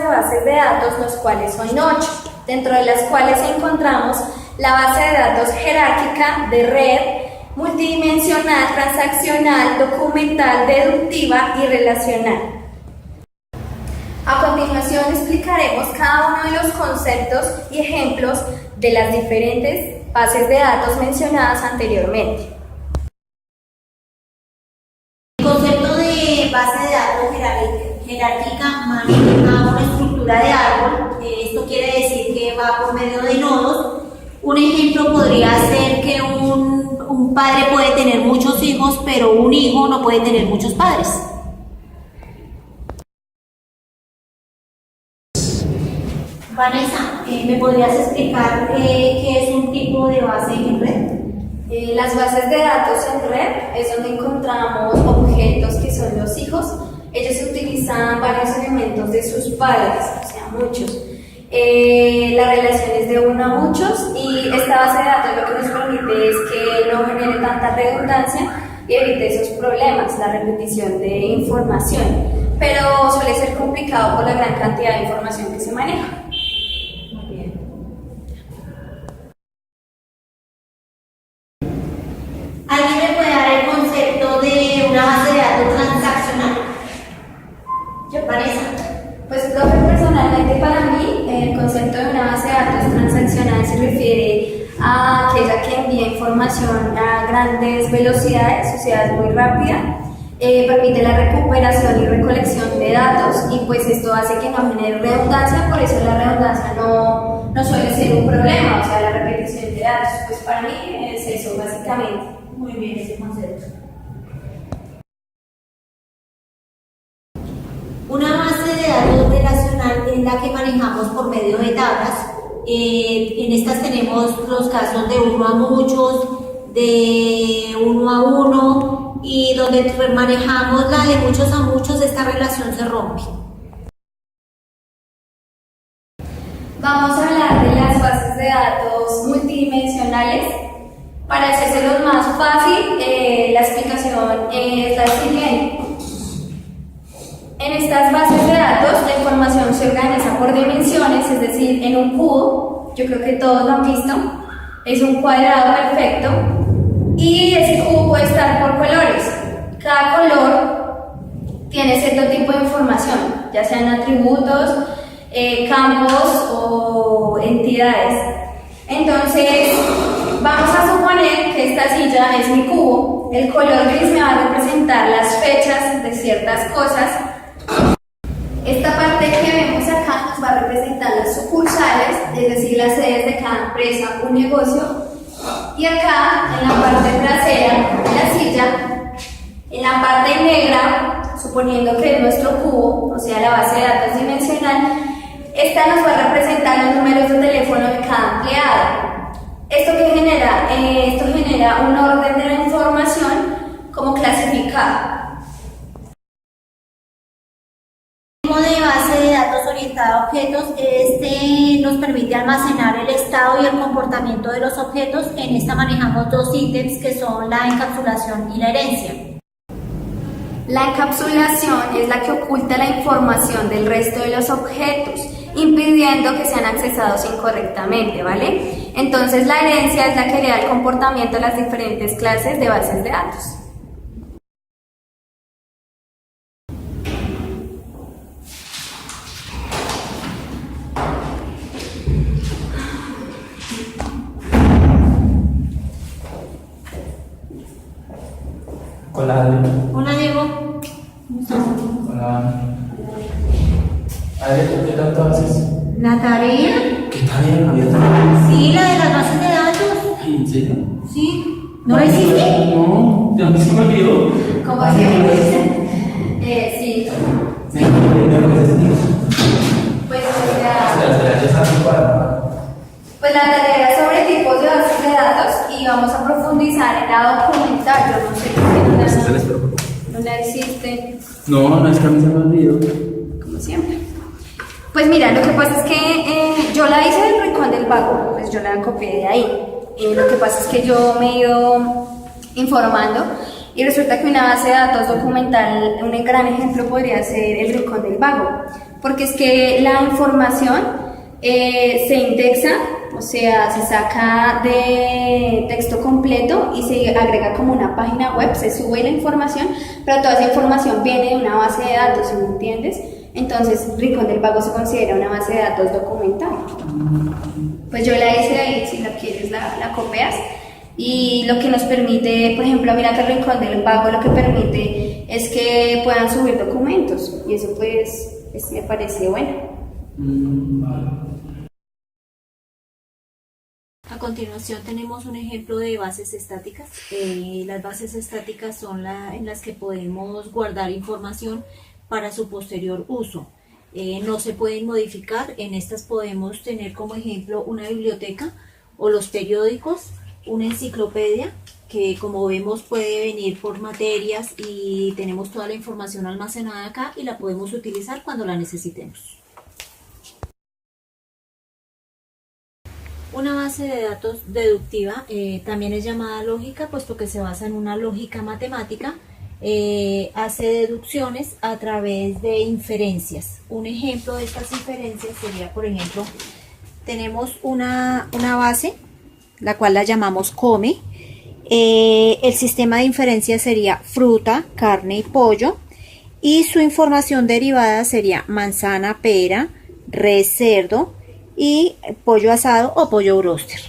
de bases de datos, los cuales son 8, dentro de las cuales encontramos la base de datos jerárquica de red, multidimensional, transaccional, documental, deductiva y relacional. A continuación explicaremos cada uno de los conceptos y ejemplos de las diferentes bases de datos mencionadas anteriormente. El concepto de base de datos jerárquica maneja una estructura de árbol. Esto quiere decir que va por medio de nodos. Un ejemplo podría ser que un padre puede tener muchos hijos, pero un hijo no puede tener muchos padres. Vanessa, ¿me podrías explicar qué es un tipo de base en red? Las bases de datos en red es donde encontramos objetos que son los hijos. Ellos utilizan varios elementos de sus padres, o sea, muchos. La relación es de uno a muchos y esta base de datos lo que nos permite es que no genere tanta redundancia y evite esos problemas, la repetición de información, pero suele ser complicado por la gran cantidad de información que se maneja. Muy bien. ¿Alguien me puede dar el concepto de una base de datos transaccional? Vanessa. Pues personalmente para mí el concepto de una base de datos transaccional se refiere a aquella que envía información a grandes velocidades, o sea, es muy rápida, permite la recuperación y recolección de datos y pues esto hace que no genere redundancia, por eso la redundancia no suele ser un problema, o sea, la repetición de datos, pues para mí es eso básicamente. Muy bien ese concepto. Una base de datos relacional es la que manejamos por medio de tablas. En estas tenemos los casos de uno a muchos, de uno a uno, y donde manejamos la de muchos a muchos, esta relación se rompe. Vamos a hablar de las bases de datos multidimensionales. Para hacérselo más fácil, la explicación es la siguiente. En estas bases de datos, la información se organiza por dimensiones, es decir, en un cubo. Yo creo que todos lo han visto. Es un cuadrado perfecto. Y ese cubo puede estar por colores. Cada color tiene cierto tipo de información, ya sean atributos, campos o entidades. Entonces, vamos a suponer que esta silla es mi cubo. El color gris me va a representar las fechas de ciertas cosas. Esta parte que vemos acá nos va a representar las sucursales, es decir, las sedes de cada empresa o negocio. Y acá, en la parte trasera de la silla, en la parte negra, suponiendo que es nuestro cubo, o sea, la base de datos dimensional, esta nos va a representar los números de teléfono de cada empleado. ¿Esto qué genera? Esto genera un orden de la información como clasificada. De base de datos orientada a objetos, este nos permite almacenar el estado y el comportamiento de los objetos. En esta manejamos dos ítems que son la encapsulación y la herencia. La encapsulación es la que oculta la información del resto de los objetos, impidiendo que sean accesados incorrectamente, ¿vale? Entonces la herencia es la que le da el comportamiento a las diferentes clases de bases de datos. Hola, Adri. Hola, Diego. Hola. Adri, ¿tú qué tanto haces? ¿La tarea? ¿Qué tarea? ¿No había tarea? Sí, la de las bases de datos. ¿En serio? Sí. ¿No la hiciste? No, a mí se me olvidó. ¿Cómo así? Sí. Pues, o sea, Ya sabes cuál. pues la tarea es sobre tipos de bases de datos y vamos a profundizar en la documental. Yo no sé qué no la hiciste. No, es que a mí se me olvidó. Como siempre. Pues mira, lo que pasa es que yo la hice del Rincón del Vago, pues yo la copié de ahí. Lo que pasa es que yo me he ido informando y resulta que una base de datos documental, un gran ejemplo podría ser el Rincón del Vago. porque es que la información se indexa, o sea, se saca de texto completo y se agrega como una página web, se sube la información, pero toda esa información viene de una base de datos, ¿sí me entiendes? Entonces, Rincón del Vago se considera una base de datos documental. Pues yo la hice ahí, si la quieres la copias. Y lo que nos permite, por ejemplo, mira que el Rincón del Vago lo que permite es que puedan subir documentos. Y eso pues me parece bueno. A continuación tenemos un ejemplo de bases estáticas. Las bases estáticas son en las que podemos guardar información para su posterior uso. No se pueden modificar. En estas podemos tener como ejemplo una biblioteca o los periódicos, una enciclopedia que como vemos puede venir por materias y tenemos toda la información almacenada acá y la podemos utilizar cuando la necesitemos. Una base de datos deductiva también es llamada lógica, puesto que se basa en una lógica matemática. Hace deducciones a través de inferencias. Un ejemplo de estas inferencias sería, por ejemplo, tenemos una base, la cual la llamamos come. El sistema de inferencia sería fruta, carne y pollo. Y su información derivada sería manzana, pera, res, cerdo y pollo asado o pollo bróster.